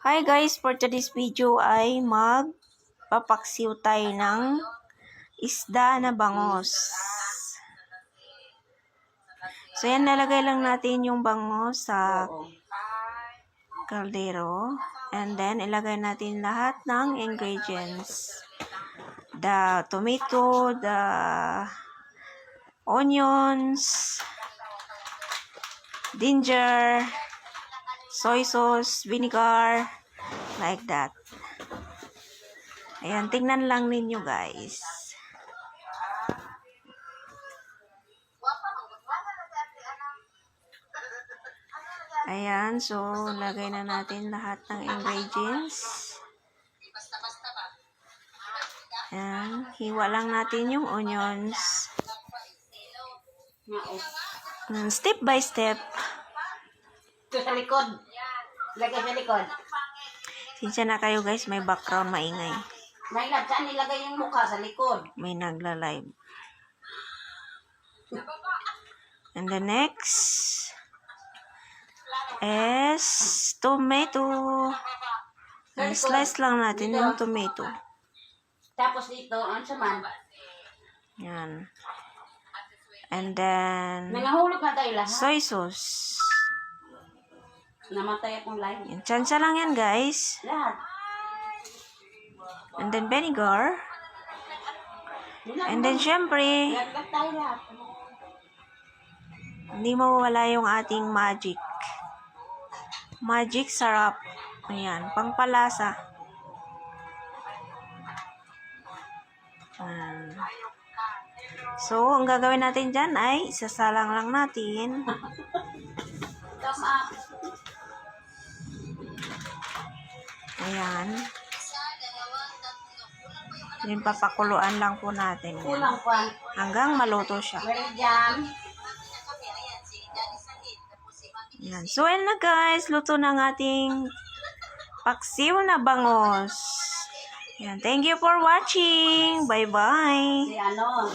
Hi guys, for today's video ay magpapaksiw tayo ng isda na bangos. So yan, nalagay lang natin yung bangos sa kaldero. And then, ilagay natin lahat ng ingredients. The tomato, the onions, ginger, soy sauce, vinegar, like that. Ayan, tingnan lang ninyo guys. Ayan, so lagay na natin lahat ng ingredients. Ayan, hiwa lang natin yung onions. Ayan, step by step. Ito sa likod. Lagay sa likod. Sinsya na kayo guys, may background maingay. May lab, saan nilagay yung mukha sa likod? May nagla-live. And the next is tomato. And slice lang natin yung tomato. Tapos dito, ang saman. Yan. And then Nangahulog na tayo lahat. soy sauce. Namatay akong live. Yan, tsansa lang yan guys. Lahat. And then vinegar. And then syempre, Lahat tayo lahat. hindi mawawala yung ating magic. Magic sarap. Ayan, pangpalasa. So, ang gagawin natin dyan ay isasalang lang natin. Tama. Ayan. Yung papakuluan lang po natin. Yan. Kulang pa. Hanggang maluto siya. Meron dyan. Yan. So, ayan na guys. Luto na ang ating paksiw na bangos. Yan. Thank you for watching. Bye-bye. Si ano.